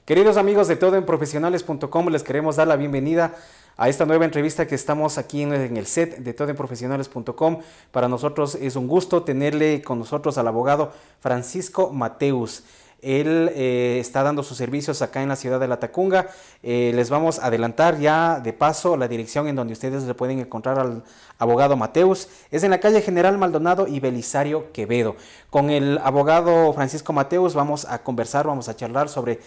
Queridos amigos de todoenprofesionales.com, les queremos dar la bienvenida a esta nueva entrevista que estamos aquí en el set de todoenprofesionales.com. Para nosotros es un gusto tenerle con nosotros al abogado Francisco Mateus. Él está dando sus servicios acá en la ciudad de Latacunga. Les vamos a adelantar ya de paso la dirección en donde ustedes le pueden encontrar al abogado Mateus. Es en la calle General Maldonado y Belisario Quevedo. Con el abogado Francisco Mateus vamos a conversar, vamos a charlar sobre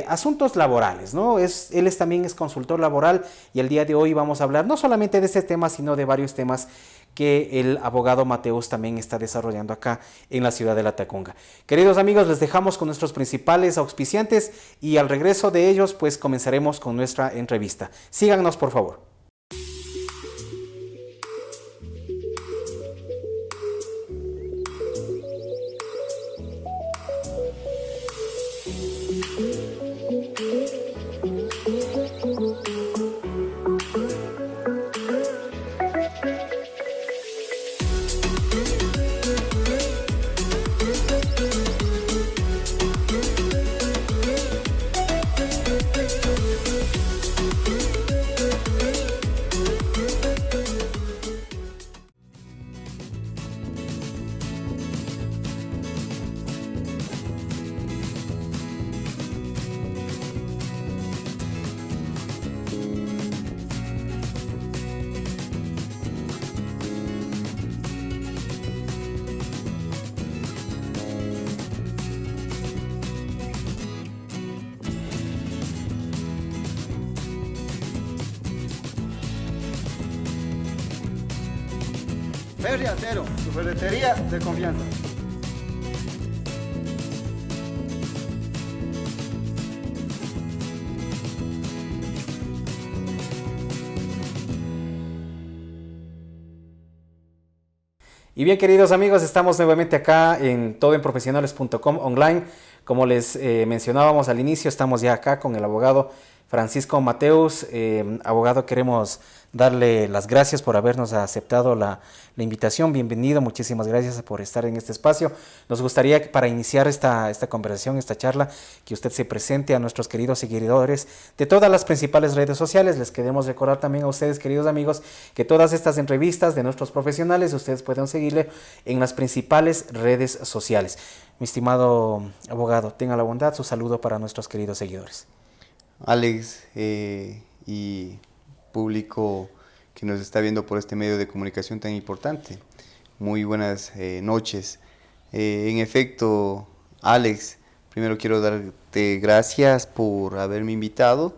asuntos laborales, ¿no? Él también es consultor laboral y el día de hoy vamos a hablar no solamente de este tema, sino de varios temas que el abogado Mateus también está desarrollando acá en la ciudad de Latacunga. Queridos amigos, les dejamos con nuestros principales auspiciantes y al regreso de ellos, pues comenzaremos con nuestra entrevista. Síganos, por favor. Feria Cero, tu ferretería de confianza. Y bien, queridos amigos, estamos nuevamente acá en todoenprofesionales.com online. Como les mencionábamos al inicio, estamos ya acá con el abogado Francisco Mateus. Abogado, queremos darle las gracias por habernos aceptado la invitación. Bienvenido, muchísimas gracias por estar en este espacio. Nos gustaría, para iniciar esta conversación, esta charla, que usted se presente a nuestros queridos seguidores de todas las principales redes sociales. Les queremos recordar también a ustedes, queridos amigos, que todas estas entrevistas de nuestros profesionales, ustedes pueden seguirle en las principales redes sociales. Mi estimado abogado, tenga la bondad, su saludo para nuestros queridos seguidores. Alex y público que nos está viendo por este medio de comunicación tan importante, muy buenas noches. En efecto, Alex, primero quiero darte gracias por haberme invitado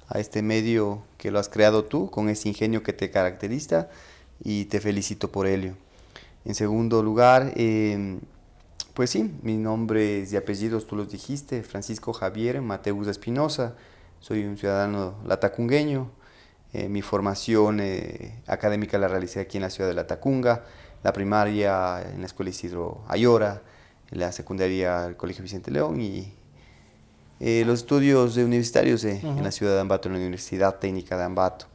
a este medio que lo has creado tú, con ese ingenio que te caracteriza, y te felicito por ello. En segundo lugar, pues sí, mis nombres y apellidos tú los dijiste, Francisco Javier Mateus Espinosa. Soy un ciudadano latacungueño. Mi formación académica la realicé aquí en la ciudad de Latacunga, la primaria en la Escuela Isidro Ayora, la secundaria en el Colegio Vicente León y los estudios universitarios en la ciudad de Ambato, en la Universidad Técnica de Ambato,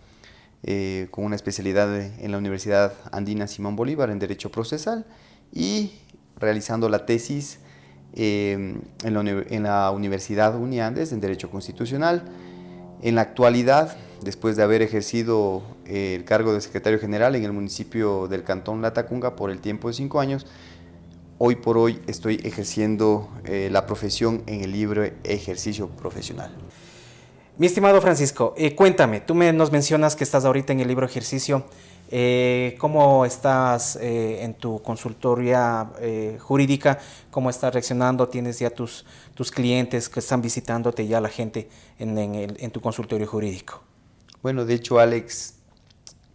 con una especialidad en la Universidad Andina Simón Bolívar en Derecho Procesal y realizando la tesis en la Universidad Uniandes en Derecho Constitucional. En la actualidad, después de haber ejercido el cargo de secretario general en el municipio del Cantón Latacunga por el tiempo de 5 años, hoy por hoy estoy ejerciendo la profesión en el libre ejercicio profesional. Mi estimado Francisco, cuéntame, tú nos mencionas que estás ahorita en el libre ejercicio. ¿Cómo estás en tu consultoría jurídica? ¿Cómo estás reaccionando? ¿Tienes ya tus clientes que están visitándote ya la gente en tu consultorio jurídico? Bueno, de hecho, Alex,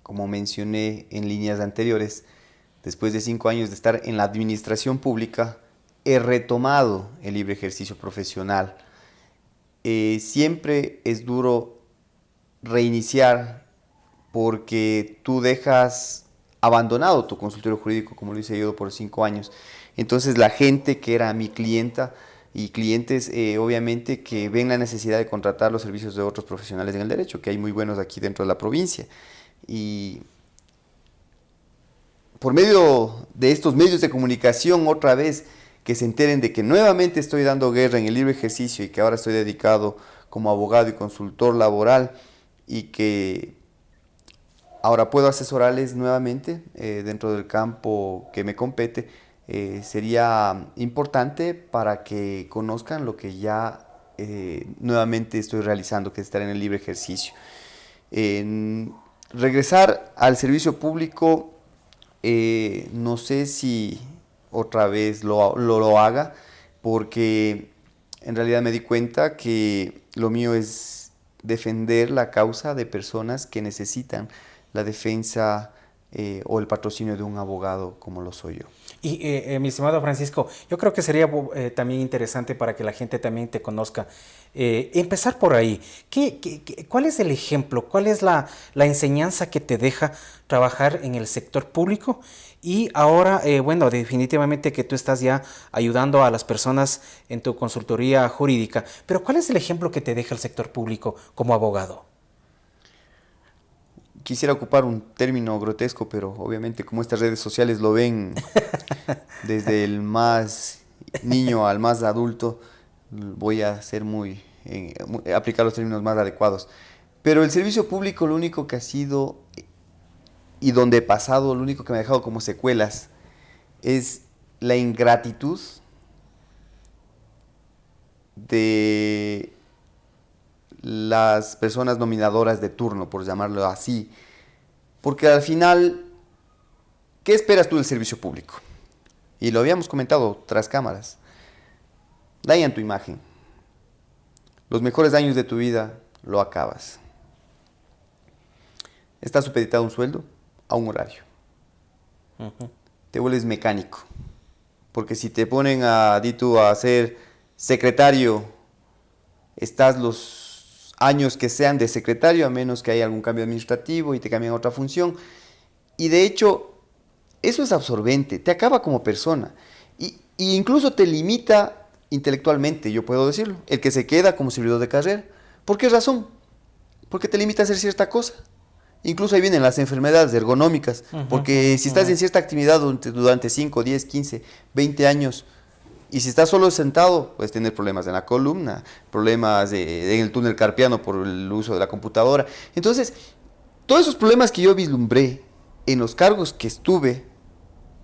como mencioné en líneas anteriores, después de 5 años de estar en la administración pública, he retomado el libre ejercicio profesional. Siempre es duro reiniciar porque tú dejas abandonado tu consultorio jurídico, como lo hice yo por 5 años. Entonces la gente que era mi clienta y clientes, obviamente, que ven la necesidad de contratar los servicios de otros profesionales en el derecho, que hay muy buenos aquí dentro de la provincia. Y por medio de estos medios de comunicación, otra vez que se enteren de que nuevamente estoy dando guerra en el libre ejercicio y que ahora estoy dedicado como abogado y consultor laboral y que ahora puedo asesorarles nuevamente dentro del campo que me compete, sería importante para que conozcan lo que ya nuevamente estoy realizando, que es estar en el libre ejercicio. Regresar al servicio público, no sé si otra vez lo haga, porque en realidad me di cuenta que lo mío es defender la causa de personas que necesitan la defensa o el patrocinio de un abogado como lo soy yo. Y mi estimado Francisco, yo creo que sería también interesante para que la gente también te conozca. Empezar por ahí. ¿Cuál es el ejemplo? ¿Cuál es la enseñanza que te deja trabajar en el sector público? Y ahora, bueno, definitivamente que tú estás ya ayudando a las personas en tu consultoría jurídica, pero ¿cuál es el ejemplo que te deja el sector público como abogado? Quisiera ocupar un término grotesco, pero obviamente como estas redes sociales lo ven desde el más niño al más adulto, voy a ser aplicar los términos más adecuados. Pero el servicio público lo único que ha sido y donde he pasado, lo único que me ha dejado como secuelas es la ingratitud de las personas nominadoras de turno, por llamarlo así, porque al final, ¿qué esperas tú del servicio público? Y lo habíamos comentado tras cámaras. Dañan tu imagen. Los mejores años de tu vida lo acabas. Estás supeditado a un sueldo, a un horario. Te vuelves mecánico, porque si te ponen a ser secretario, estás los años que sean de secretario, a menos que haya algún cambio administrativo y te cambien a otra función. Y de hecho, eso es absorbente, te acaba como persona. Y incluso te limita intelectualmente, yo puedo decirlo. El que se queda como servidor de carrera. ¿Por qué razón? Porque te limita a hacer cierta cosa. Incluso ahí vienen las enfermedades ergonómicas. Porque si estás en cierta actividad durante 5, 10, 15, 20 años, y si estás solo sentado, puedes tener problemas en la columna, problemas en el túnel carpiano por el uso de la computadora. Entonces, todos esos problemas que yo vislumbré en los cargos que estuve,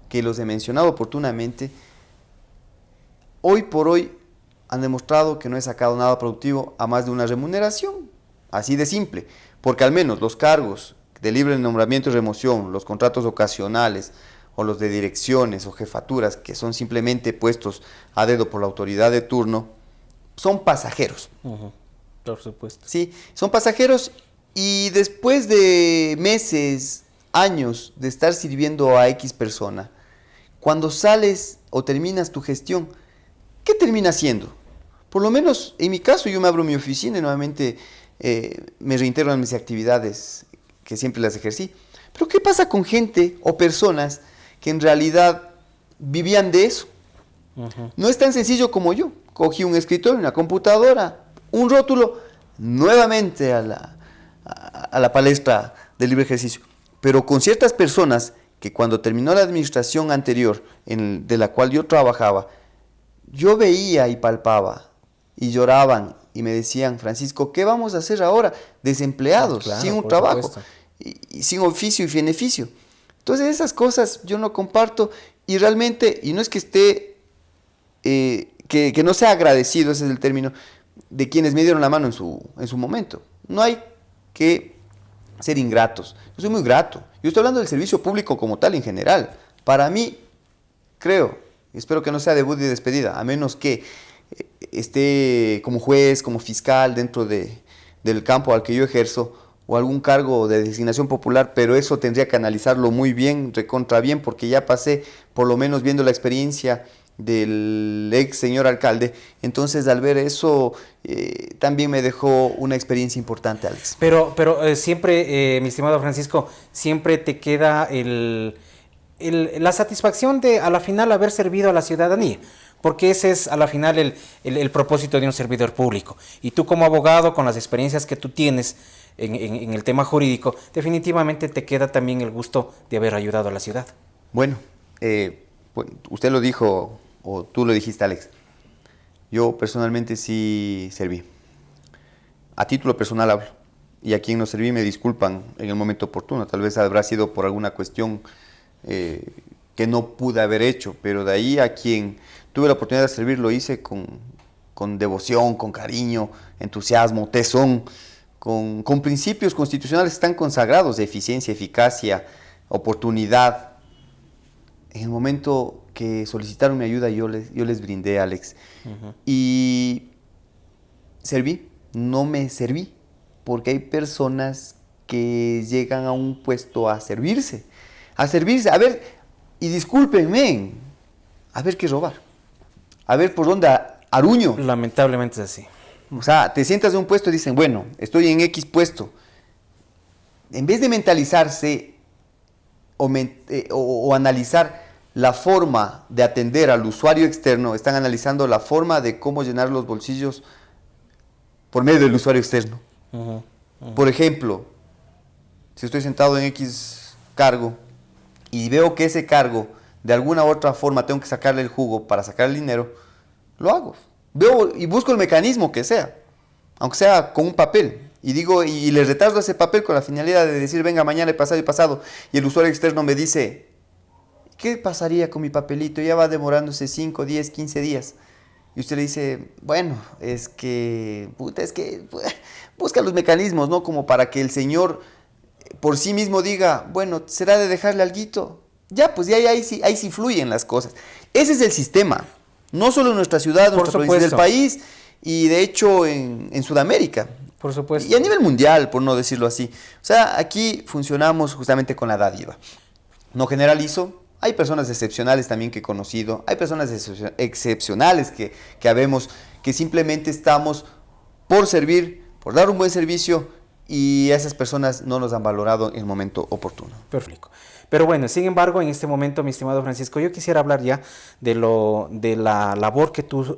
que los he mencionado oportunamente, hoy por hoy han demostrado que no he sacado nada productivo a más de una remuneración. Así de simple. Porque al menos los cargos de libre nombramiento y remoción, los contratos ocasionales, o los de direcciones o jefaturas, que son simplemente puestos a dedo por la autoridad de turno, son pasajeros. Por supuesto. Sí, son pasajeros y después de meses, años de estar sirviendo a X persona, cuando sales o terminas tu gestión, ¿qué terminas haciendo? Por lo menos en mi caso yo me abro mi oficina y nuevamente me reintegro en mis actividades que siempre las ejercí. Pero ¿qué pasa con gente o personas que en realidad vivían de eso? No es tan sencillo como yo. Cogí un escritorio, una computadora, un rótulo, nuevamente a la palestra del libre ejercicio. Pero con ciertas personas que cuando terminó la administración anterior de la cual yo trabajaba, yo veía y palpaba y lloraban y me decían: Francisco, ¿qué vamos a hacer ahora? Desempleados, Claro, sin un por trabajo supuesto. y sin oficio y beneficio. Entonces esas cosas yo no comparto y realmente, y no es que esté, que no sea agradecido, ese es el término, de quienes me dieron la mano en su momento. No hay que ser ingratos. Yo soy muy grato. Yo estoy hablando del servicio público como tal en general. Para mí, creo, espero que no sea debut y despedida, a menos que esté como juez, como fiscal dentro del campo al que yo ejerzo, o algún cargo de designación popular, pero eso tendría que analizarlo muy bien, recontra bien, porque ya pasé, por lo menos viendo la experiencia del ex señor alcalde. Entonces, al ver eso, también me dejó una experiencia importante, Alex. Pero siempre, mi estimado Francisco, siempre te queda la satisfacción de a la final haber servido a la ciudadanía, porque ese es a la final el propósito de un servidor público. Y tú como abogado, con las experiencias que tú tienes en el tema jurídico, definitivamente te queda también el gusto de haber ayudado a la ciudad. Bueno, usted lo dijo o tú lo dijiste, Alex, yo personalmente sí serví. A título personal hablo. Y a quien no serví me disculpan en el momento oportuno. Tal vez habrá sido por alguna cuestión que no pude haber hecho, pero de ahí a quien tuve la oportunidad de servir lo hice con devoción, con cariño, entusiasmo, tesón, con principios constitucionales que están consagrados de eficiencia, eficacia, oportunidad. En el momento que solicitaron mi ayuda, yo les brindé, Alex. Y serví, no me serví, porque hay personas que llegan a un puesto a servirse, a ver, y discúlpenme, a ver qué robar, a ver por dónde aruño. Lamentablemente es así. O sea, te sientas en un puesto y dicen, bueno, estoy en X puesto. En vez de mentalizarse o analizar la forma de atender al usuario externo, están analizando la forma de cómo llenar los bolsillos por medio del usuario externo. Por ejemplo, si estoy sentado en X cargo y veo que ese cargo de alguna u otra forma tengo que sacarle el jugo para sacar el dinero, lo hago. Veo y busco el mecanismo que sea, aunque sea con un papel, y digo, y le retardo ese papel con la finalidad de decir, venga, mañana he pasado, y el usuario externo me dice, ¿qué pasaría con mi papelito? Ya va demorándose 5, 10, 15 días. Y usted le dice, bueno, es que busca los mecanismos, ¿no? Como para que el señor por sí mismo diga, bueno, será de dejarle alguito. Ya, pues ya ahí sí fluyen las cosas. Ese es el sistema, no solo en nuestra ciudad, en nuestra provincia, del país, y de hecho en Sudamérica. Por supuesto. Y a nivel mundial, por no decirlo así. O sea, aquí funcionamos justamente con la dádiva. No generalizo. Hay personas excepcionales también que he conocido, hay personas excepcionales que habemos, que simplemente estamos por servir, por dar un buen servicio, y esas personas no nos han valorado en el momento oportuno. Perfecto. Pero bueno, sin embargo, en este momento, mi estimado Francisco, yo quisiera hablar ya de la labor que tú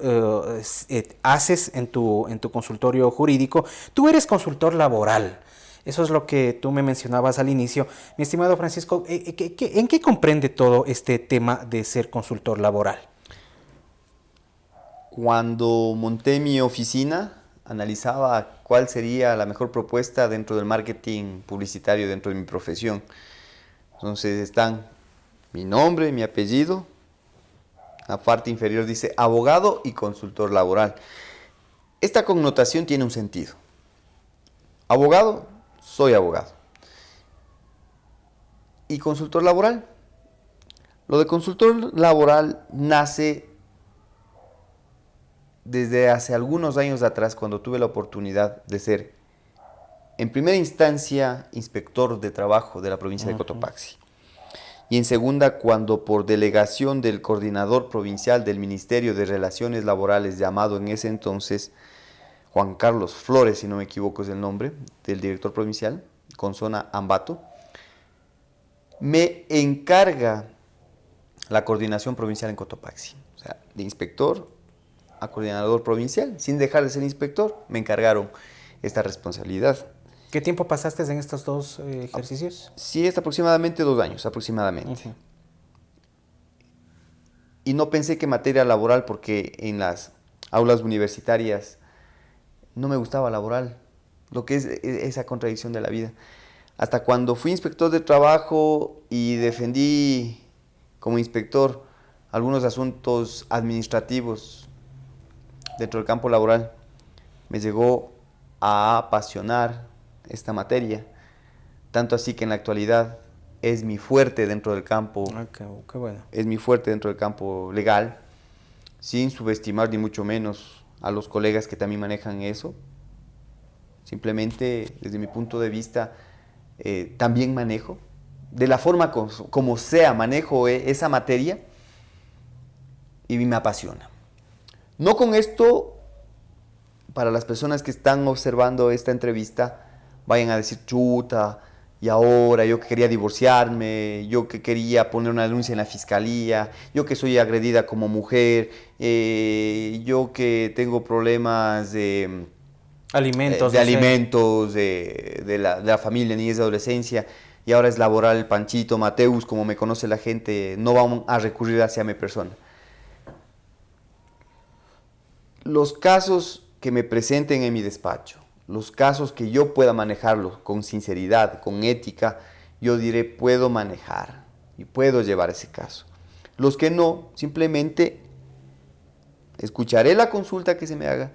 haces en tu consultorio jurídico. Tú eres consultor laboral. Eso es lo que tú me mencionabas al inicio. Mi estimado Francisco, ¿en qué comprende todo este tema de ser consultor laboral? Cuando monté mi oficina, analizaba cuál sería la mejor propuesta dentro del marketing publicitario dentro de mi profesión. Entonces están mi nombre, mi apellido. La parte inferior dice abogado y consultor laboral. Esta connotación tiene un sentido. Abogado, soy abogado. ¿Y consultor laboral? Lo de consultor laboral nace desde hace algunos años atrás, cuando tuve la oportunidad de ser, en primera instancia, inspector de trabajo de la provincia de Cotopaxi. Y en segunda, cuando por delegación del coordinador provincial del Ministerio de Relaciones Laborales, llamado en ese entonces Juan Carlos Flores, si no me equivoco es el nombre, del director provincial, con zona Ambato, me encarga la coordinación provincial en Cotopaxi. O sea, de inspector a coordinador provincial, sin dejar de ser inspector, me encargaron esta responsabilidad. ¿Qué tiempo pasaste en estos dos ejercicios? Sí, es aproximadamente 2 años, aproximadamente. Y no pensé que materia laboral, porque en las aulas universitarias no me gustaba laboral, lo que es esa contradicción de la vida. Hasta cuando fui inspector de trabajo y defendí como inspector algunos asuntos administrativos dentro del campo laboral, me llegó a apasionar esta materia, tanto así que en la actualidad es mi fuerte dentro del campo, qué bueno. Es mi fuerte dentro del campo legal, sin subestimar ni mucho menos a los colegas que también manejan eso. Simplemente, desde mi punto de vista, también manejo, de la forma como sea, manejo esa materia y me apasiona. No con esto, para las personas que están observando esta entrevista, vayan a decir, chuta, y ahora yo que quería divorciarme, yo que quería poner una denuncia en la fiscalía, yo que soy agredida como mujer, yo que tengo problemas de alimentos, de la familia, niñez y adolescencia, y ahora es laboral el Panchito, Mateus, como me conoce la gente, no vamos a recurrir hacia mi persona. los casos que me presenten en mi despacho, los casos que yo pueda manejarlos con sinceridad, con ética, yo diré puedo manejar y puedo llevar ese caso. Los que no, simplemente escucharé la consulta que se me haga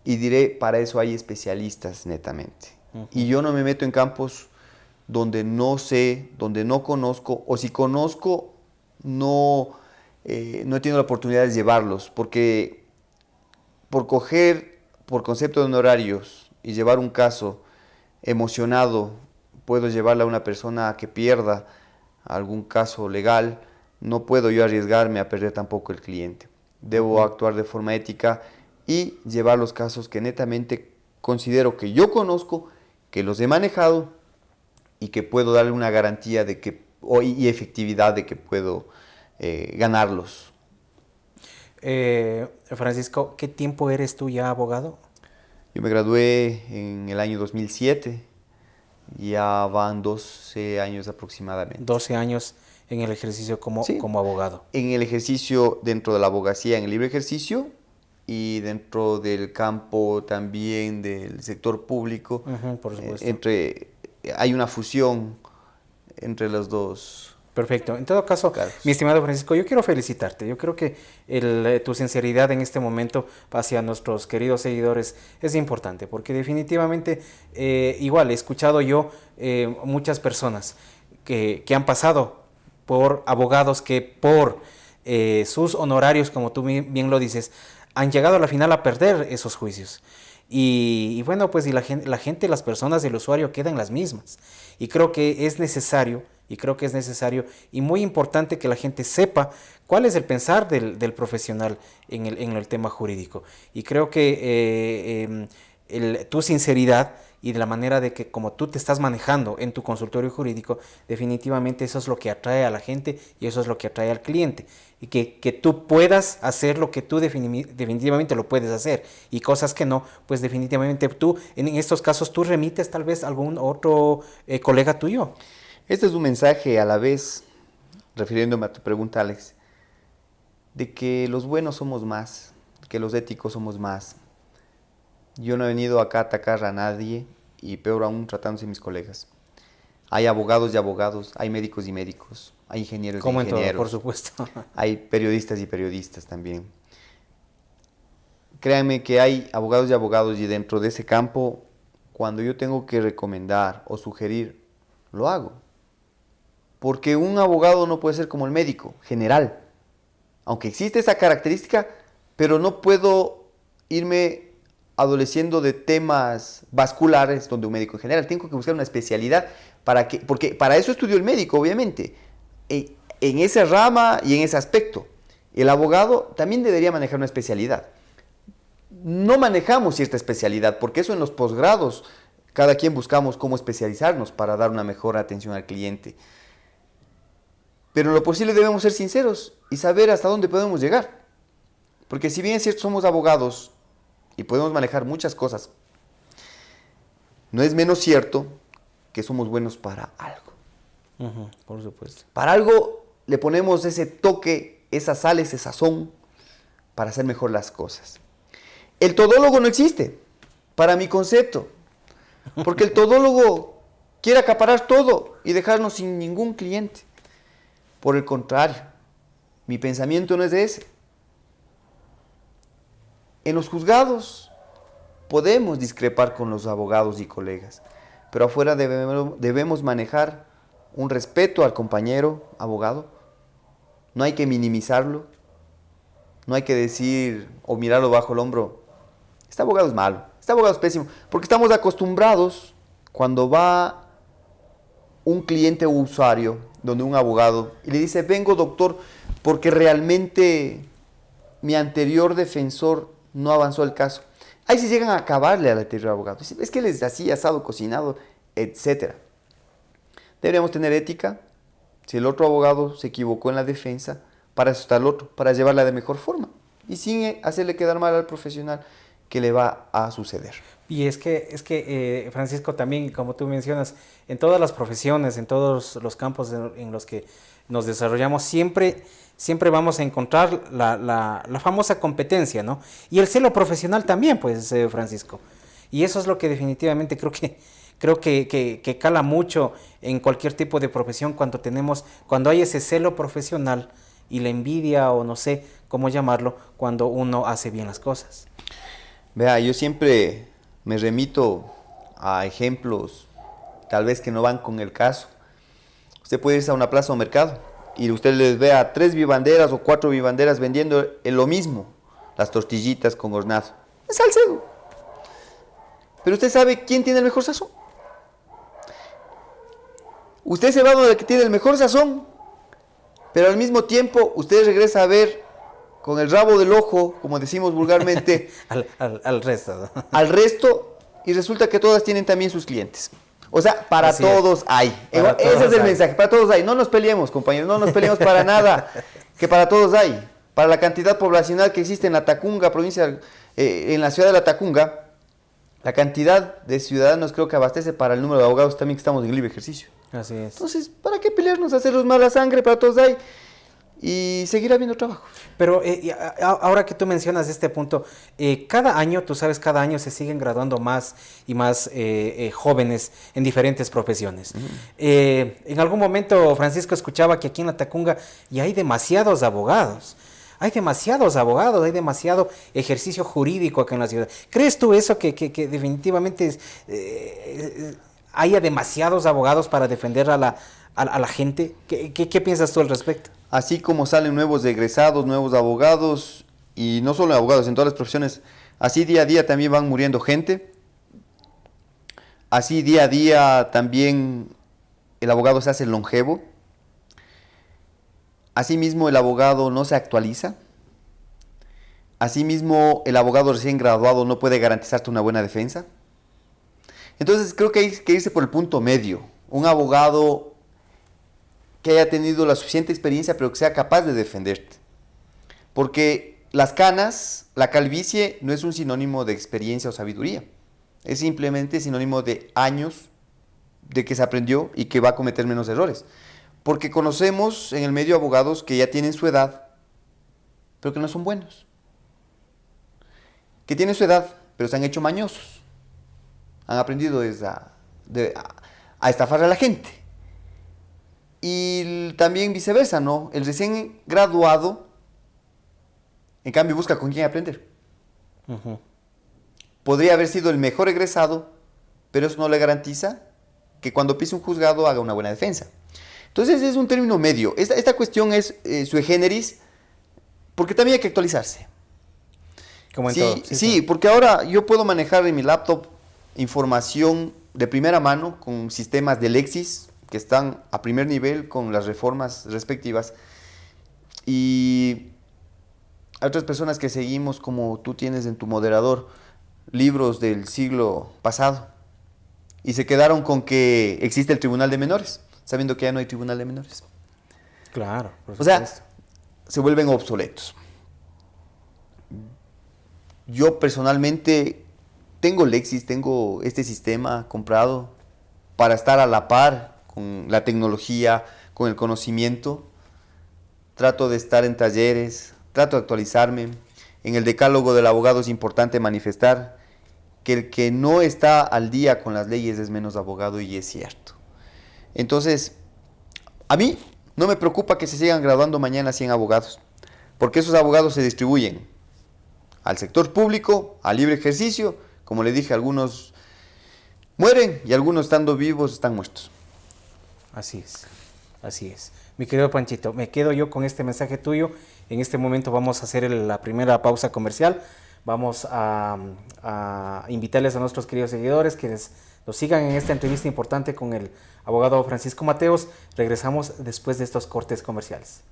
y diré, para eso hay especialistas netamente. Y yo no me meto en campos donde no sé, donde no conozco, o si conozco, no he tenido la oportunidad de llevarlos, porque por coger, por concepto de honorarios y llevar un caso emocionado, puedo llevarle a una persona a que pierda algún caso legal, no puedo yo arriesgarme a perder tampoco el cliente. Debo actuar de forma ética y llevar los casos que netamente considero que yo conozco, que los he manejado y que puedo darle una garantía de que, y efectividad de que puedo ganarlos. Francisco, ¿qué tiempo eres tú ya abogado? Yo me gradué en el año 2007, ya van 12 años aproximadamente. 12 años en el ejercicio como, Sí. como abogado. En el ejercicio dentro de la abogacía, en el libre ejercicio, y dentro del campo también del sector público, Por supuesto. hay una fusión entre los dos. Perfecto. En todo caso, Claro. mi estimado Francisco, yo quiero felicitarte. Yo creo que tu sinceridad en este momento hacia nuestros queridos seguidores es importante, porque definitivamente, igual, he escuchado yo muchas personas que han pasado por abogados que por sus honorarios, como tú bien lo dices, han llegado a la final a perder esos juicios. Y bueno, pues y la gente, las personas, el usuario quedan las mismas. Y creo que es necesario, y muy importante que la gente sepa cuál es el pensar del profesional en el tema jurídico. Y creo que tu sinceridad y de la manera de que como tú te estás manejando en tu consultorio jurídico, definitivamente eso es lo que atrae a la gente y eso es lo que atrae al cliente. Y que tú puedas hacer lo que tú definitivamente lo puedes hacer y cosas que no, pues definitivamente tú, en estos casos, tú remites tal vez a algún otro colega tuyo. Este es un mensaje a la vez, refiriéndome a tu pregunta, Alex, de que los buenos somos más, que los éticos somos más. Yo no he venido acá a atacar a nadie y peor aún tratándose de mis colegas. Hay abogados y abogados, hay médicos y médicos, hay ingenieros y Como en todo, ingenieros. por supuesto. Hay periodistas y periodistas también. Créanme que hay abogados y dentro de ese campo, cuando yo tengo que recomendar o sugerir, lo hago. Porque un abogado no puede ser como el médico, general. Aunque existe esa característica, pero no puedo irme adoleciendo de temas vasculares donde un médico en general. Tengo que buscar una especialidad porque para eso estudió el médico, obviamente. En esa rama y en ese aspecto. El abogado también debería manejar una especialidad. No manejamos cierta especialidad, porque eso en los posgrados, cada quien buscamos cómo especializarnos para dar una mejor atención al cliente. Pero en lo posible debemos ser sinceros y saber hasta dónde podemos llegar. Porque si bien es cierto, somos abogados y podemos manejar muchas cosas, no es menos cierto que somos buenos para algo. Por supuesto. Para algo le ponemos ese toque, esa sal, ese sazón, para hacer mejor las cosas. El todólogo no existe, para mi concepto, porque el todólogo quiere acaparar todo y dejarnos sin ningún cliente. Por el contrario, mi pensamiento no es de ese. En los juzgados podemos discrepar con los abogados y colegas, pero afuera debemos manejar un respeto al compañero abogado. No hay que minimizarlo, no hay que decir o mirarlo bajo el hombro. Este abogado es malo, este abogado es pésimo, porque estamos acostumbrados cuando va un cliente o usuario donde un abogado y le dice, vengo doctor porque realmente mi anterior defensor no avanzó el caso. Ahí sí llegan a acabarle al anterior abogado. Es que les hacía asado, cocinado, etc. Deberíamos tener ética. Si el otro abogado se equivocó en la defensa, para eso está el otro, para llevarla de mejor forma y sin hacerle quedar mal al profesional. qué le va a suceder. Y es que Francisco, también, como tú mencionas, en todas las profesiones, en todos los campos en los que nos desarrollamos, siempre vamos a encontrar la famosa competencia, ¿no? Y el celo profesional también, pues, Francisco. Y eso es lo que definitivamente creo que cala mucho en cualquier tipo de profesión cuando hay ese celo profesional y la envidia, o no sé cómo llamarlo, cuando uno hace bien las cosas. Vea, yo siempre me remito a ejemplos tal vez que no van con el caso. Usted puede irse a una plaza o mercado y usted les ve a 3 vivanderas o 4 vivanderas vendiendo lo mismo, las tortillitas con hornado. Es Salcedo. Pero usted sabe quién tiene el mejor sazón. Usted se va donde el que tiene el mejor sazón, pero al mismo tiempo usted regresa a ver con el rabo del ojo, como decimos vulgarmente, al resto, ¿no? Al resto, y resulta que todas tienen también sus clientes. O sea, para Así todos hay. Ese es el mensaje, para todos hay. No nos peleemos, compañeros, no nos peleemos para nada, que para todos hay. Para la cantidad poblacional que existe en la Tacunga, provincia, en la ciudad de la Tacunga, la cantidad de ciudadanos creo que abastece para el número de abogados también que estamos en libre ejercicio. Así es. Entonces, ¿para qué pelearnos, hacernos mala sangre? Para todos hay. Y seguir habiendo trabajo. Pero ahora que tú mencionas este punto, cada año, tú sabes, cada año se siguen graduando más y más jóvenes en diferentes profesiones. En algún momento, Francisco, escuchaba que aquí en la Tacunga ya hay demasiados abogados. Hay demasiados abogados, hay demasiado ejercicio jurídico acá en la ciudad. ¿Crees tú eso, que definitivamente haya demasiados abogados para defender a la gente? ¿Qué piensas tú al respecto? Así como salen nuevos egresados, nuevos abogados, y no solo abogados, en todas las profesiones, así día a día también van muriendo gente. Así día a día también el abogado se hace longevo. Asimismo el abogado no se actualiza. Asimismo el abogado recién graduado no puede garantizarte una buena defensa. Entonces creo que hay que irse por el punto medio. Un abogado que haya tenido la suficiente experiencia, pero que sea capaz de defenderte. Porque las canas, la calvicie, no es un sinónimo de experiencia o sabiduría. Es simplemente sinónimo de años de que se aprendió y que va a cometer menos errores. Porque conocemos en el medio abogados que ya tienen su edad, pero que no son buenos. Que tienen su edad, pero se han hecho mañosos. Han aprendido a estafar a la gente. Y también viceversa, ¿no? El recién graduado, en cambio, busca con quién aprender. Uh-huh. Podría haber sido el mejor egresado, pero eso no le garantiza que cuando pise un juzgado haga una buena defensa. Entonces es un término medio. Esta cuestión es sui generis, porque también hay que actualizarse. Como en todo. Sí, porque ahora yo puedo manejar en mi laptop información de primera mano con sistemas de Lexis, que están a primer nivel con las reformas respectivas, y hay otras personas que seguimos, como tú tienes en tu moderador, libros del siglo pasado, y se quedaron con que existe el tribunal de menores, sabiendo que ya no hay tribunal de menores. Claro, por supuesto. O sea, se vuelven obsoletos. Yo personalmente tengo Lexis, tengo este sistema comprado para estar a la par con la tecnología, con el conocimiento. Trato de estar en talleres, trato de actualizarme. En el decálogo del abogado es importante manifestar que el que no está al día con las leyes es menos abogado, y es cierto. Entonces, a mí no me preocupa que se sigan graduando mañana 100 abogados, porque esos abogados se distribuyen al sector público, al libre ejercicio. Como le dije, algunos mueren y algunos, estando vivos, están muertos. Así es, así es. Mi querido Panchito, me quedo yo con este mensaje tuyo. En este momento vamos a hacer la primera pausa comercial. Vamos a invitarles a nuestros queridos seguidores que nos sigan en esta entrevista importante con el abogado Francisco Mateos. Regresamos después de estos cortes comerciales.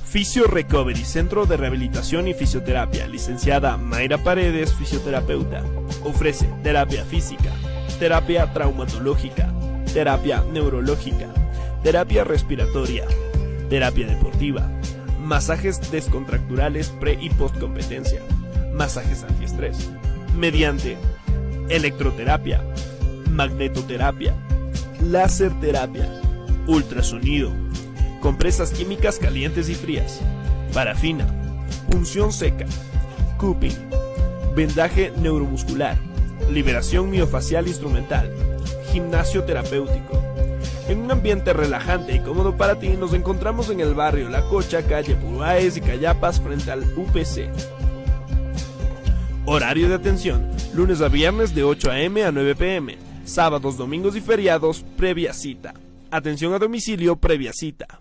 Fisio Recovery, Centro de Rehabilitación y Fisioterapia. Licenciada Mayra Paredes, fisioterapeuta. Ofrece terapia física, terapia traumatológica, terapia neurológica, terapia respiratoria, terapia deportiva, masajes descontracturales pre y post competencia, masajes antiestrés, mediante electroterapia, magnetoterapia, láser terapia, ultrasonido, compresas químicas calientes y frías, parafina, punción seca, cupping, vendaje neuromuscular, liberación miofacial instrumental, gimnasio terapéutico. En un ambiente relajante y cómodo para ti, nos encontramos en el barrio La Cocha, calle Puruáez y Cayapas, frente al UPC. Horario de atención: lunes a viernes de 8 a.m. a 9 p.m. Sábados, domingos y feriados, previa cita. Atención a domicilio, previa cita.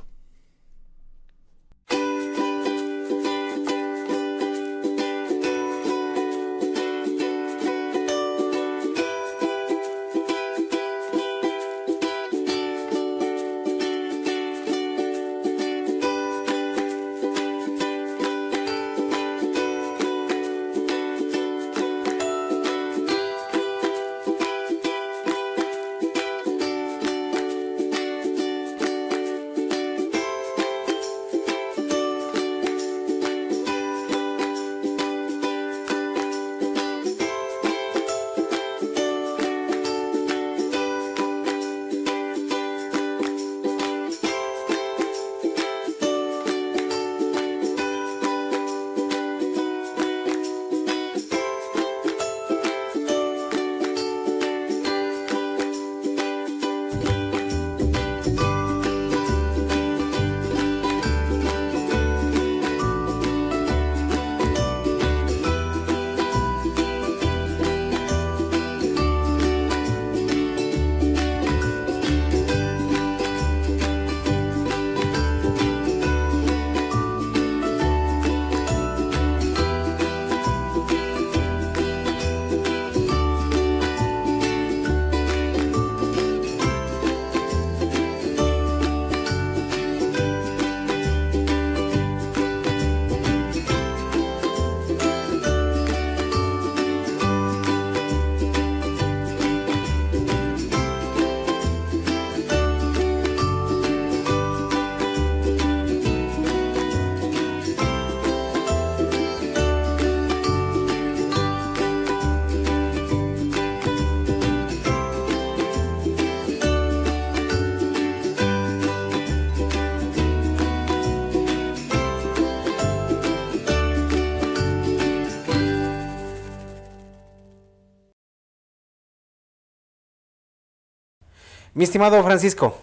Mi estimado Francisco,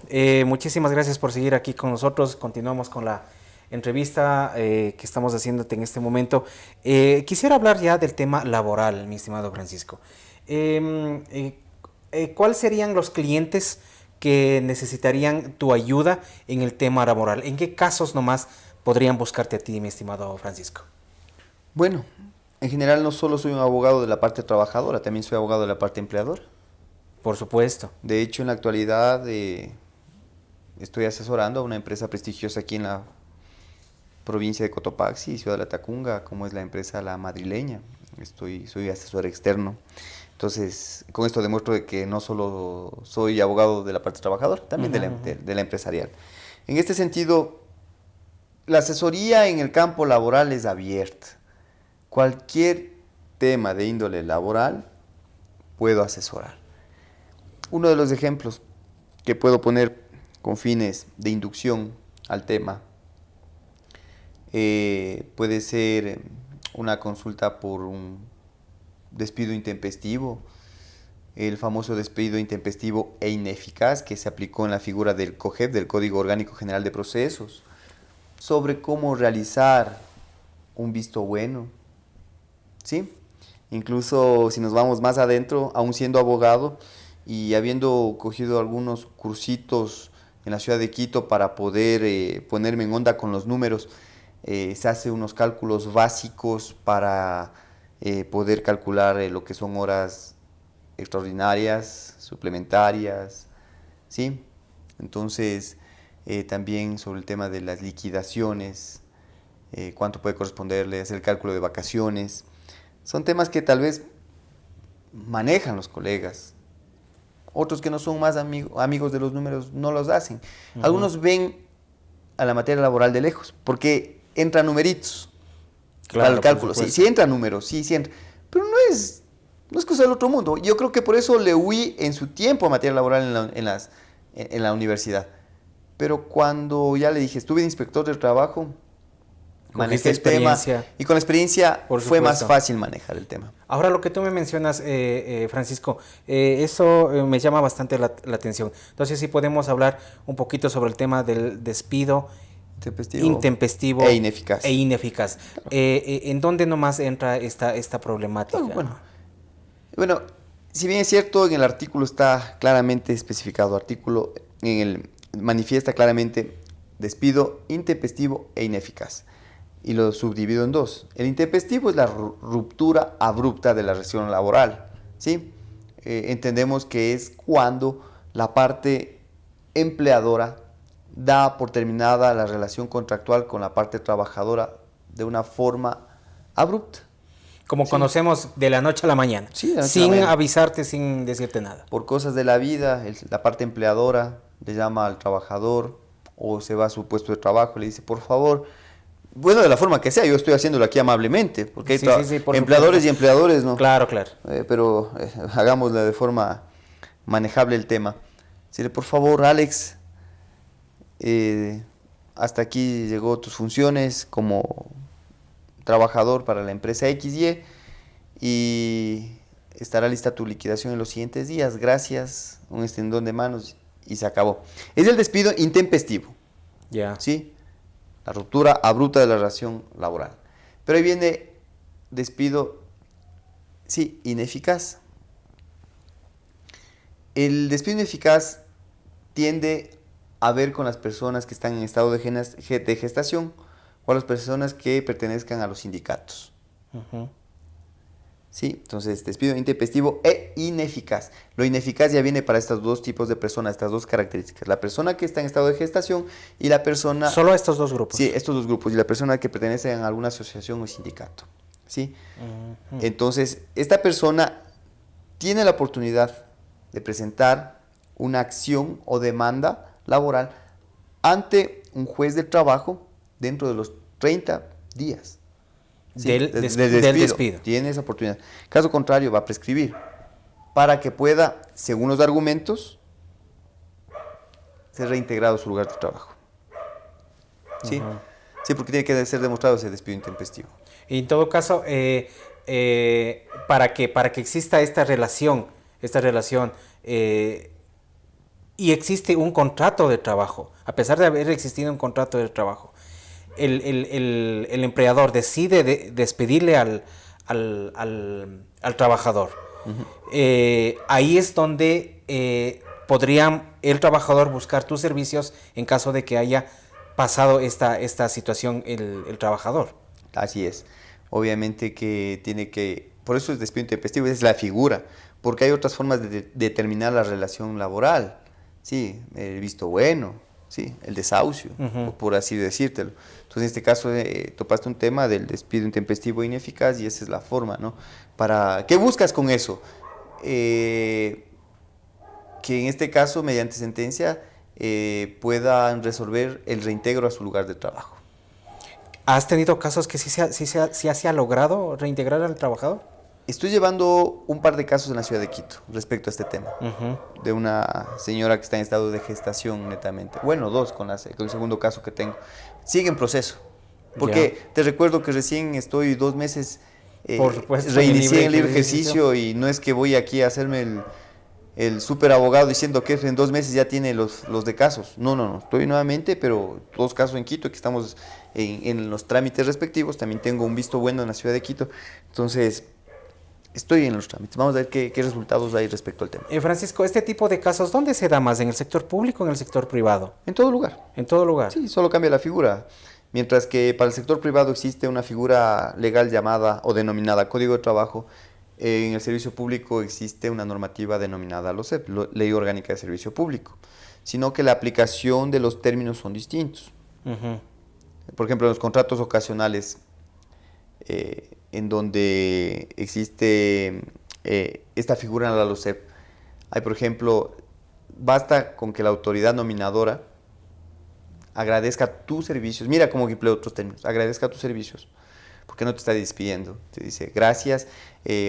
muchísimas gracias por seguir aquí con nosotros. Continuamos con la entrevista que estamos haciéndote en este momento. Quisiera hablar ya del tema laboral, mi estimado Francisco. ¿Cuáles serían los clientes que necesitarían tu ayuda en el tema laboral? ¿En qué casos nomás podrían buscarte a ti, mi estimado Francisco? Bueno, en general no solo soy un abogado de la parte trabajadora, también soy abogado de la parte empleadora. Por supuesto. De hecho, en la actualidad estoy asesorando a una empresa prestigiosa aquí en la provincia de Cotopaxi, Ciudad de la Tacunga, como es la empresa La Madrileña. Soy asesor externo. Entonces, con esto demuestro de que no solo soy abogado de la parte trabajadora, también de la empresarial. En este sentido, la asesoría en el campo laboral es abierta. Cualquier tema de índole laboral puedo asesorar. Uno de los ejemplos que puedo poner con fines de inducción al tema puede ser una consulta por un despido intempestivo, el famoso despido intempestivo e ineficaz que se aplicó en la figura del COGEP, del Código Orgánico General de Procesos, sobre cómo realizar un visto bueno, ¿sí? Incluso si nos vamos más adentro, aún siendo abogado y habiendo cogido algunos cursitos en la ciudad de Quito para poder ponerme en onda con los números, se hace unos cálculos básicos para poder calcular lo que son horas extraordinarias, suplementarias, ¿sí? Entonces, también sobre el tema de las liquidaciones, cuánto puede corresponderle, hacer el cálculo de vacaciones. Son temas que tal vez manejan los colegas otros que no son más amigos de los números no los hacen. Algunos ven a la materia laboral de lejos, porque entran numeritos para el cálculo. Sí entran números, sí entra, pero no es cosa del otro mundo. Yo creo que por eso le huí en su tiempo a materia laboral en la universidad. Pero cuando ya le dije, estuve de inspector del trabajo, manejé el tema, y con la experiencia fue más fácil manejar el tema. Ahora, lo que tú me mencionas, Francisco, eso me llama bastante la atención. Entonces, si podemos hablar un poquito sobre el tema del despido intempestivo e ineficaz. ¿En dónde nomás entra esta problemática? Bueno, si bien es cierto, en el artículo está claramente especificado, manifiesta claramente despido intempestivo e ineficaz, y lo subdivido en dos. El intempestivo es la ruptura abrupta de la relación laboral, ¿sí? Entendemos que es cuando la parte empleadora da por terminada la relación contractual con la parte trabajadora de una forma abrupta. Como conocemos, de la noche a la mañana, sin avisarte, sin decirte nada. Por cosas de la vida, la parte empleadora le llama al trabajador o se va a su puesto de trabajo y le dice, por favor, bueno, de la forma que sea, yo estoy haciéndolo aquí amablemente, porque hay empleadores y empleadores, ¿no? Claro. Pero hagámoslo de forma manejable el tema. Decirle, por favor, Alex, hasta aquí llegó tus funciones como trabajador para la empresa XY y estará lista tu liquidación en los siguientes días. Gracias, un extendón de manos y se acabó. Es el despido intempestivo. ¿Sí? La ruptura abrupta de la relación laboral. Pero ahí viene despido, ineficaz. El despido ineficaz tiende a ver con las personas que están en estado de gestación o a las personas que pertenezcan a los sindicatos. Sí, entonces despido intempestivo e ineficaz. Lo ineficaz ya viene para estos dos tipos de personas, estas dos características. La persona que está en estado de gestación y la persona... Solo estos dos grupos. Sí, estos dos grupos. Y la persona que pertenece a alguna asociación o sindicato. ¿Sí? Entonces, esta persona tiene la oportunidad de presentar una acción o demanda laboral ante un juez del trabajo dentro de los 30 días. Sí, del despido. Tiene esa oportunidad. Caso contrario, va a prescribir para que pueda, según los argumentos, ser reintegrado a su lugar de trabajo. ¿Sí? Sí, porque tiene que ser demostrado ese despido intempestivo. Y en todo caso, para que exista esta relación, y existe un contrato de trabajo, a pesar de haber existido un contrato de trabajo, el empleador decide despedirle al trabajador. Ahí es donde podría el trabajador buscar tus servicios en caso de que haya pasado esta situación el trabajador. Así es. Obviamente que tiene que... Por eso es despido intempestivo, es la figura, porque hay otras formas de determinar la relación laboral. Sí, el visto bueno, sí, el desahucio, por así decírtelo. Entonces, en este caso, topaste un tema del despido intempestivo e ineficaz y esa es la forma, ¿no? ¿Qué buscas con eso? Que en este caso, mediante sentencia, puedan resolver el reintegro a su lugar de trabajo. ¿Has tenido casos que sí se ha logrado reintegrar al trabajador? Estoy llevando un par de casos en la ciudad de Quito respecto a este tema, de una señora que está en estado de gestación netamente. Bueno, dos con el segundo caso que tengo. Sigue en proceso, porque te recuerdo que recién estoy 2 meses, reinicié el libre ejercicio y no es que voy aquí a hacerme el súper abogado diciendo que en 2 meses ya tiene los de casos. No, estoy nuevamente, pero 2 casos en Quito, que estamos en los trámites respectivos. También tengo un visto bueno en la ciudad de Quito, entonces... Estoy en los trámites. Vamos a ver qué resultados hay respecto al tema. Francisco, este tipo de casos, ¿dónde se da más? ¿En el sector público o en el sector privado? En todo lugar. ¿En todo lugar? Sí, solo cambia la figura. Mientras que para el sector privado existe una figura legal llamada o denominada Código de Trabajo, en el servicio público existe una normativa denominada LOSEP, Ley Orgánica de Servicio Público, sino que la aplicación de los términos son distintos. Por ejemplo, en los contratos ocasionales, en donde existe esta figura en la LOSEP, Hay, por ejemplo, basta con que la autoridad nominadora agradezca tus servicios. Mira cómo empleo otros términos. Agradezca tus servicios, porque no te está despidiendo. Te dice, gracias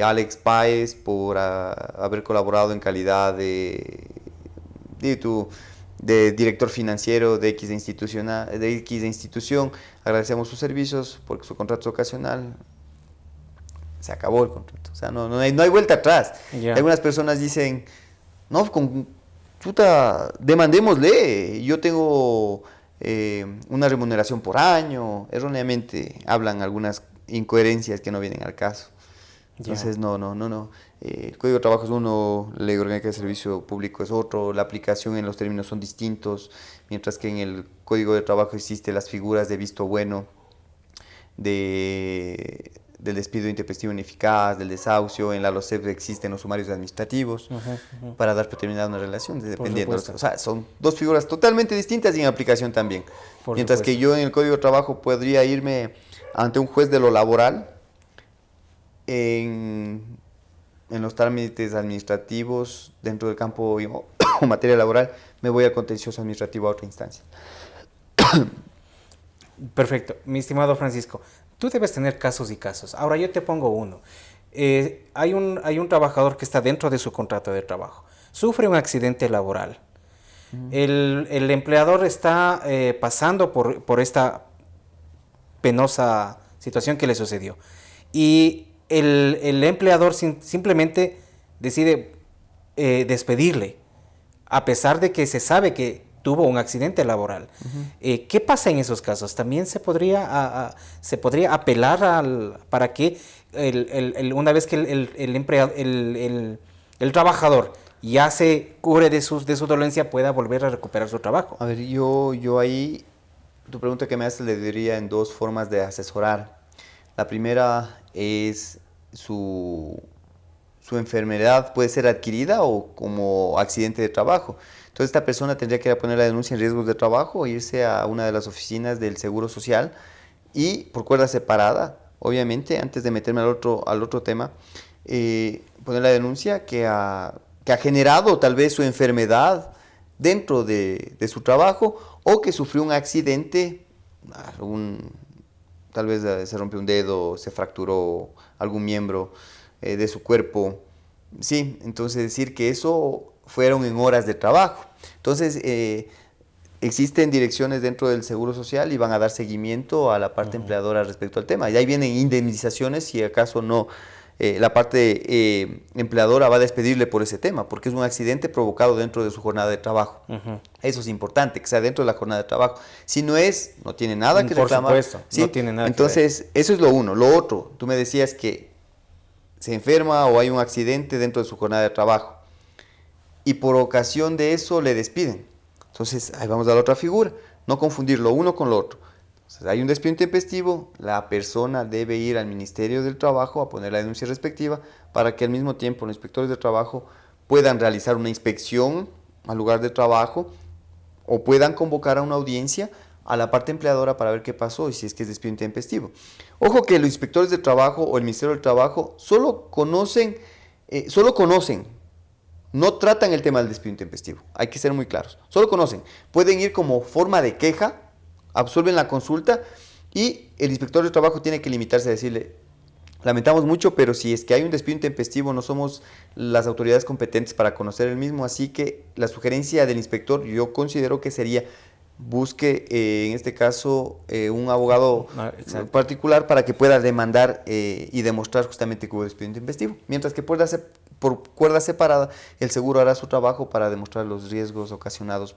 Alex Páez por haber colaborado en calidad de director financiero de X de institución. Agradecemos sus servicios porque su contrato es ocasional. Se acabó el contrato. O sea, no hay vuelta atrás. Yeah. Algunas personas dicen, no, demandémosle. Yo tengo una remuneración por año. Erróneamente hablan algunas incoherencias que no vienen al caso. Entonces, no. El Código de Trabajo es uno, la Ley Orgánica de Servicio Público es otro, la aplicación en los términos son distintos, mientras que en el Código de Trabajo existen las figuras de visto bueno, del despido intempestivo ineficaz, del desahucio. En la LOCEP existen los sumarios administrativos para dar por terminada una relación, dependiendo. O sea, son dos figuras totalmente distintas y en aplicación también. Mientras que yo en el Código de Trabajo podría irme ante un juez de lo laboral en los trámites administrativos dentro del campo o materia laboral, me voy al contencioso administrativo a otra instancia. Perfecto. Mi estimado Francisco, tú debes tener casos y casos. Ahora yo te pongo uno. Hay un trabajador que está dentro de su contrato de trabajo. Sufre un accidente laboral. El empleador está pasando por esta penosa situación que le sucedió. Y el empleador simplemente decide despedirle, a pesar de que se sabe que tuvo un accidente laboral. ¿Qué pasa en esos casos? ¿También se podría apelar para que una vez que el trabajador ya se cubre de su dolencia, pueda volver a recuperar su trabajo? A ver, yo ahí, tu pregunta que me haces le diría en dos formas de asesorar. La primera es su enfermedad puede ser adquirida o como accidente de trabajo. Entonces esta persona tendría que ir a poner la denuncia en riesgos de trabajo o irse a una de las oficinas del Seguro Social y por cuerda separada, obviamente, antes de meterme al otro tema, poner la denuncia que ha generado tal vez su enfermedad dentro de su trabajo o que sufrió un accidente, tal vez se rompió un dedo, se fracturó algún miembro de su cuerpo. Sí, entonces decir que eso fueron en horas de trabajo. Entonces, existen direcciones dentro del Seguro Social y van a dar seguimiento a la parte empleadora respecto al tema. Y ahí vienen indemnizaciones si acaso no. La parte empleadora va a despedirle por ese tema, porque es un accidente provocado dentro de su jornada de trabajo. Eso es importante, que sea dentro de la jornada de trabajo. Si no es, no tiene nada que reclamar. Por supuesto, ¿sí? no tiene nada Entonces, que ver. eso es lo uno. Lo otro, tú me decías que se enferma o hay un accidente dentro de su jornada de trabajo y por ocasión de eso le despiden. Entonces, ahí vamos a la otra figura. No confundir lo uno con lo otro. Entonces, hay un despido intempestivo, la persona debe ir al Ministerio del Trabajo a poner la denuncia respectiva para que al mismo tiempo los inspectores de trabajo puedan realizar una inspección al lugar de trabajo o puedan convocar a una audiencia a la parte empleadora para ver qué pasó y si es que es despido intempestivo. Ojo que los inspectores de trabajo o el Ministerio del Trabajo solo conocen, no tratan el tema del despido intempestivo, hay que ser muy claros, solo conocen, pueden ir como forma de queja, absuelven la consulta y el inspector de trabajo tiene que limitarse a decirle, lamentamos mucho, pero si es que hay un despido intempestivo no somos las autoridades competentes para conocer el mismo, así que la sugerencia del inspector yo considero que sería busque en este caso un abogado particular para que pueda demandar y demostrar justamente que hubo despido intempestivo, mientras que por cuerda separada el seguro hará su trabajo para demostrar los riesgos ocasionados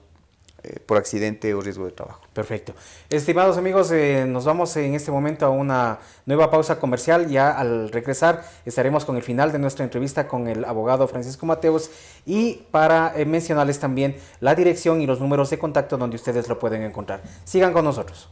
por accidente o riesgo de trabajo. Perfecto. Estimados amigos, nos vamos en este momento a una nueva pausa comercial. Ya al regresar estaremos con el final de nuestra entrevista con el abogado Francisco Mateos y para mencionarles también la dirección y los números de contacto donde ustedes lo pueden encontrar. Sigan con nosotros.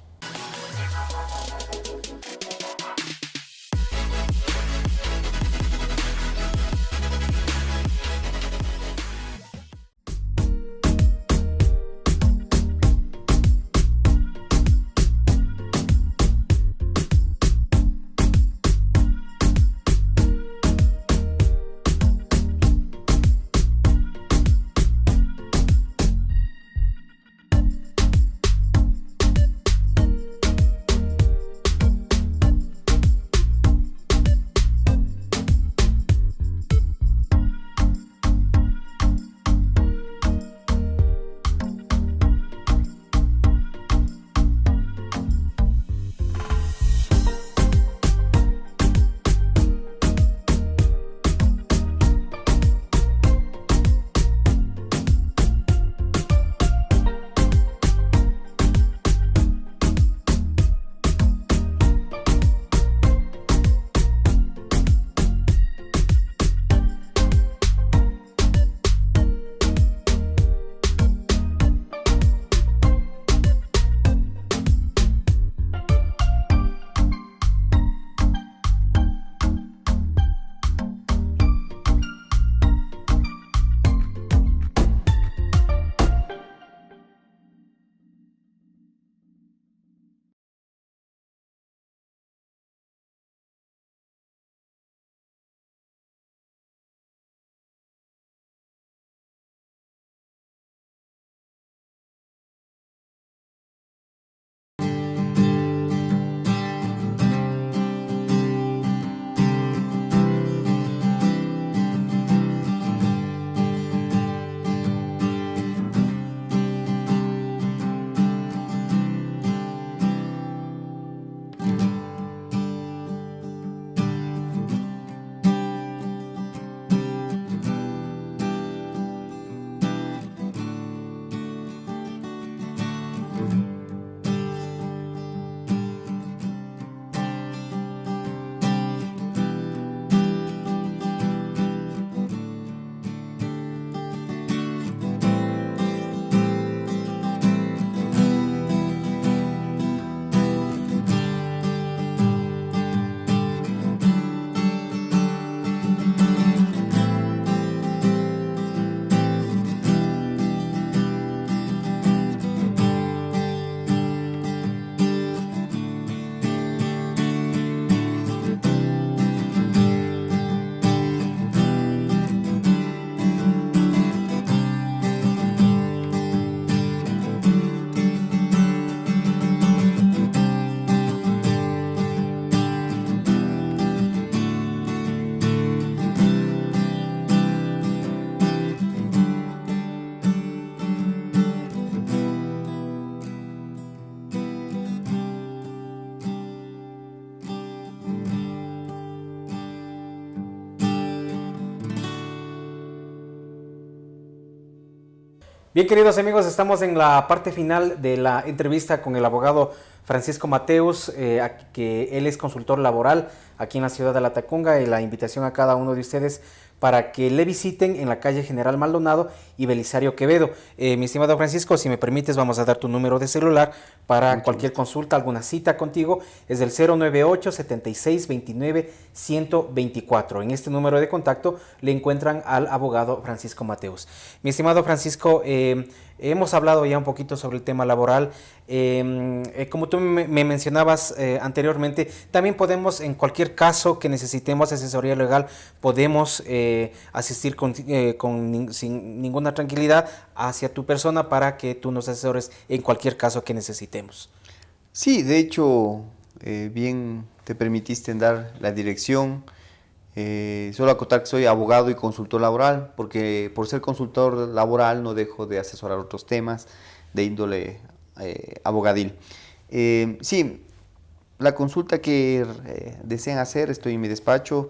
Bien, queridos amigos, estamos en la parte final de la entrevista con el abogado Francisco Mateus, que él es consultor laboral aquí en la ciudad de La Tacunga, y la invitación a cada uno de ustedes para que le visiten en la calle General Maldonado y Belisario Quevedo. Mi estimado Francisco, si me permites, vamos a dar tu número de celular para cualquier consulta, alguna cita contigo. Es del 098-7629-124. En este número de contacto le encuentran al abogado Francisco Mateus. Mi estimado Francisco, hemos hablado ya un poquito sobre el tema laboral. Como tú me mencionabas anteriormente, también podemos, en cualquier caso que necesitemos asesoría legal, podemos asistir sin ninguna tranquilidad hacia tu persona para que tú nos asesores en cualquier caso que necesitemos. Sí, de hecho, bien te permitiste en dar la dirección. Solo acotar que soy abogado y consultor laboral, porque por ser consultor laboral no dejo de asesorar otros temas de índole abogadil. Sí, la consulta que desean hacer, estoy en mi despacho.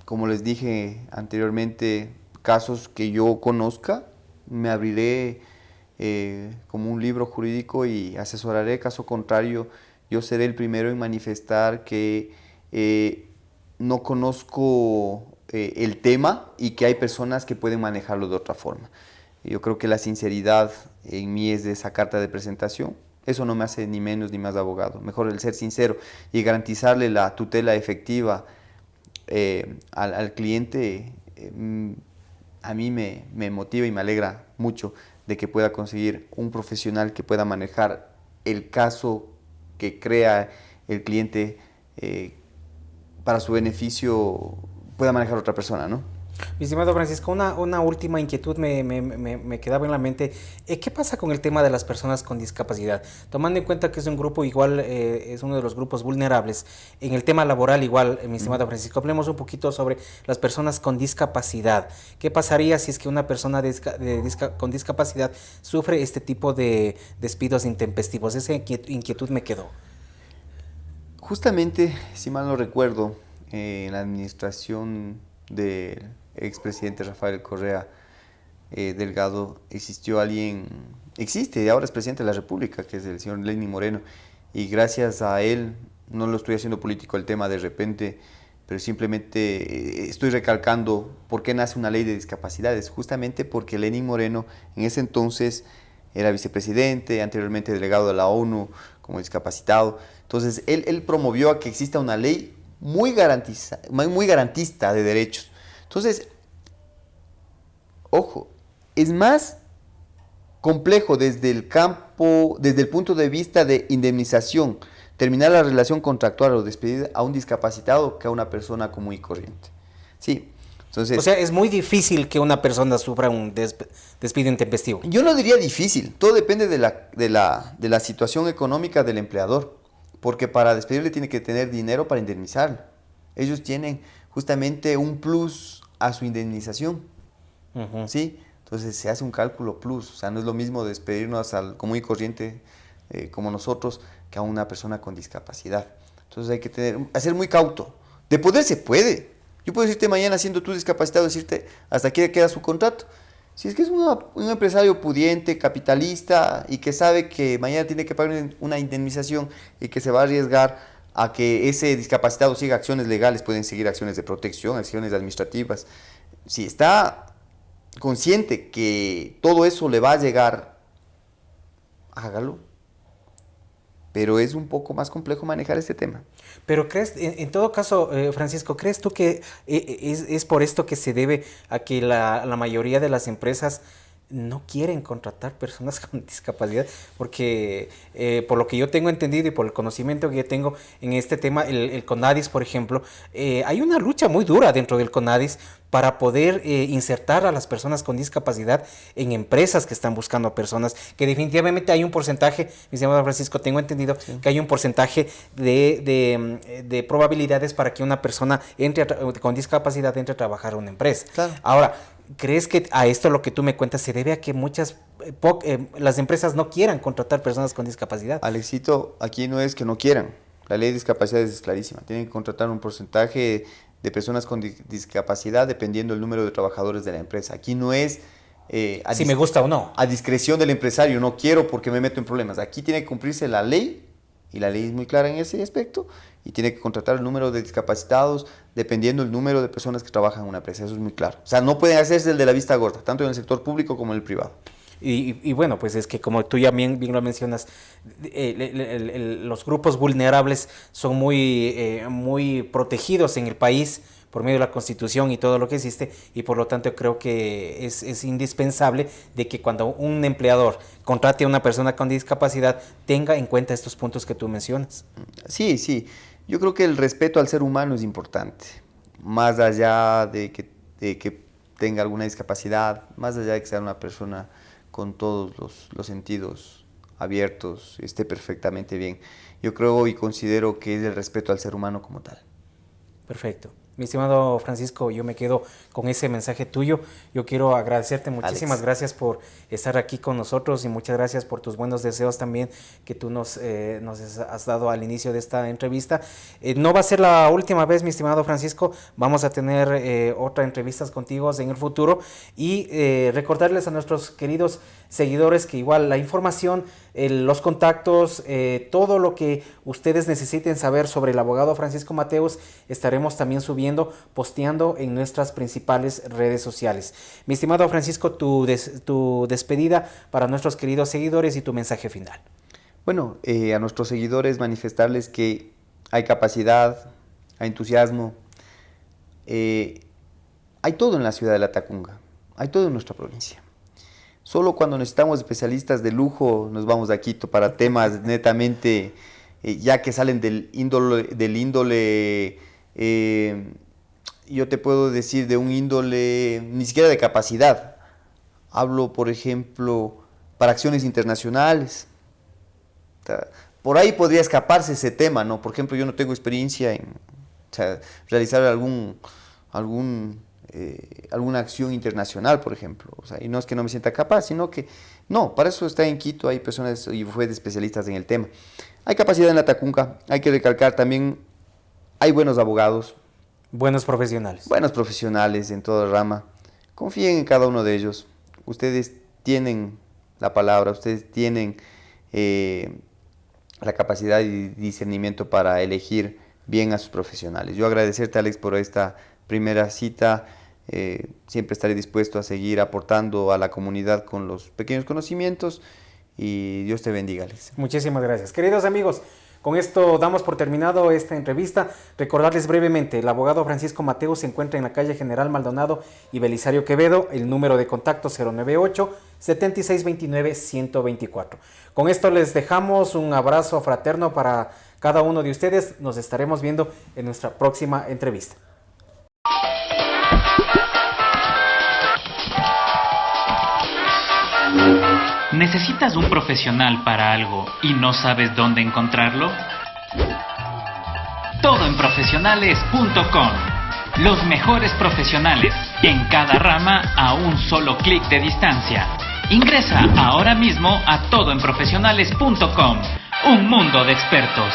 Como les dije anteriormente, casos que yo conozca, me abriré como un libro jurídico y asesoraré. Caso contrario, yo seré el primero en manifestar que no conozco el tema y que hay personas que pueden manejarlo de otra forma. Yo creo que la sinceridad en mí es de esa carta de presentación. Eso no me hace ni menos ni más abogado. Mejor el ser sincero y garantizarle la tutela efectiva al cliente. A mí me motiva y me alegra mucho de que pueda conseguir un profesional que pueda manejar el caso que crea el cliente para su beneficio, pueda manejar otra persona, ¿no? Mi estimado Francisco, una última inquietud me quedaba en la mente. ¿Qué pasa con el tema de las personas con discapacidad? Tomando en cuenta que es un grupo igual, es uno de los grupos vulnerables. En el tema laboral igual, mi estimado Francisco, hablemos un poquito sobre las personas con discapacidad. ¿Qué pasaría si es que una persona con discapacidad sufre este tipo de despidos intempestivos? Esa inquietud me quedó. Justamente, si mal no recuerdo, en la administración del expresidente Rafael Correa Delgado existe, ahora es presidente de la República, que es el señor Lenín Moreno, y gracias a él, no lo estoy haciendo político el tema de repente, pero simplemente estoy recalcando por qué nace una ley de discapacidades, justamente porque Lenín Moreno en ese entonces era vicepresidente, anteriormente delegado de la ONU como discapacitado. Entonces él promovió a que exista una ley muy garantista de derechos. Entonces, ojo, es más complejo desde el punto de vista de indemnización, terminar la relación contractual o despedir a un discapacitado que a una persona común y corriente. Sí, entonces... O sea, es muy difícil que una persona sufra un despido intempestivo. Yo no diría difícil, todo depende de la situación económica del empleador, porque para despedirle tiene que tener dinero para indemnizarlo. Ellos tienen justamente un plus a su indemnización, ¿sí? Entonces se hace un cálculo plus, o sea, no es lo mismo despedirnos al común y corriente como nosotros que a una persona con discapacidad. Entonces hay que ser muy cauto. De poder se puede. Yo puedo decirte mañana, siendo tú discapacitado, decirte hasta aquí queda su contrato. Si es que es un empresario pudiente, capitalista y que sabe que mañana tiene que pagar una indemnización y que se va a arriesgar a que ese discapacitado siga acciones legales, pueden seguir acciones de protección, acciones administrativas. Si está consciente que todo eso le va a llegar, hágalo. Pero es un poco más complejo manejar este tema. Pero crees, en todo caso, Francisco, ¿crees tú que es por esto que se debe a que la mayoría de las empresas no quieren contratar personas con discapacidad? Porque por lo que yo tengo entendido y por el conocimiento que yo tengo en este tema, el CONADIS, por ejemplo, hay una lucha muy dura dentro del CONADIS para poder insertar a las personas con discapacidad en empresas que están buscando personas, que definitivamente hay un porcentaje, mi estimado Francisco, tengo entendido que hay un porcentaje de probabilidades para que una persona con discapacidad entre a trabajar en una empresa. Claro. Ahora, ¿crees que a esto lo que tú me cuentas se debe a que las empresas no quieran contratar personas con discapacidad? Alexito, aquí no es que no quieran. La ley de discapacidades es clarísima. Tienen que contratar un porcentaje de personas con discapacidad dependiendo del número de trabajadores de la empresa. Aquí no es si me gusta o no. A discreción del empresario, no quiero porque me meto en problemas. Aquí tiene que cumplirse la ley, y la ley es muy clara en ese aspecto, y tiene que contratar el número de discapacitados dependiendo del número de personas que trabajan en una empresa. Eso es muy claro. O sea, no pueden hacerse el de la vista gorda, tanto en el sector público como en el privado. Y bueno, pues es que como tú ya bien lo mencionas, los grupos vulnerables son muy protegidos en el país por medio de la Constitución y todo lo que existe, y por lo tanto creo que es indispensable de que cuando un empleador contrate a una persona con discapacidad tenga en cuenta estos puntos que tú mencionas. Sí, sí. Yo creo que el respeto al ser humano es importante, más allá de que tenga alguna discapacidad, más allá de que sea una persona con todos los sentidos abiertos, esté perfectamente bien. Yo creo y considero que es el respeto al ser humano como tal. Perfecto. Mi estimado Francisco, yo me quedo con ese mensaje tuyo. Yo quiero agradecerte, muchísimas gracias por estar aquí con nosotros y muchas gracias por tus buenos deseos también que tú nos has dado al inicio de esta entrevista. No va a ser la última vez, mi estimado Francisco, vamos a tener otras entrevistas contigo en el futuro y recordarles a nuestros queridos seguidores que igual la información, los contactos, todo lo que ustedes necesiten saber sobre el abogado Francisco Mateus, estaremos también posteando en nuestras principales redes sociales. Mi estimado Francisco, tu despedida para nuestros queridos seguidores y tu mensaje final. Bueno, a nuestros seguidores manifestarles que hay capacidad, hay entusiasmo, hay todo en la ciudad de Latacunga, hay todo en nuestra provincia. Solo cuando necesitamos especialistas de lujo nos vamos a Quito para temas netamente, ya que salen del índole yo te puedo decir de un índole ni siquiera de capacidad. Hablo, por ejemplo, para acciones internacionales. O sea, por ahí podría escaparse ese tema, ¿no? Por ejemplo, yo no tengo experiencia en realizar alguna acción internacional, por ejemplo. O sea, y no es que no me sienta capaz, sino que no, para eso está en Quito, hay personas y especialistas en el tema. Hay capacidad en Latacunga, hay que recalcar también, hay buenos abogados. Buenos profesionales. Buenos profesionales en toda rama. Confíen en cada uno de ellos. Ustedes tienen la palabra, ustedes tienen la capacidad y discernimiento para elegir bien a sus profesionales. Yo agradecerte, Alex, por esta primera cita. Siempre estaré dispuesto a seguir aportando a la comunidad con los pequeños conocimientos y Dios te bendiga, Alex. Muchísimas gracias. Queridos amigos, con esto damos por terminado esta entrevista. Recordarles brevemente, el abogado Francisco Mateus se encuentra en la calle General Maldonado y Belisario Quevedo, el número de contacto 098-7629-124. Con esto les dejamos un abrazo fraterno para cada uno de ustedes. Nos estaremos viendo en nuestra próxima entrevista. ¿Necesitas un profesional para algo y no sabes dónde encontrarlo? Todoenprofesionales.com. Los mejores profesionales en cada rama a un solo clic de distancia. Ingresa ahora mismo a todoenprofesionales.com. Un mundo de expertos.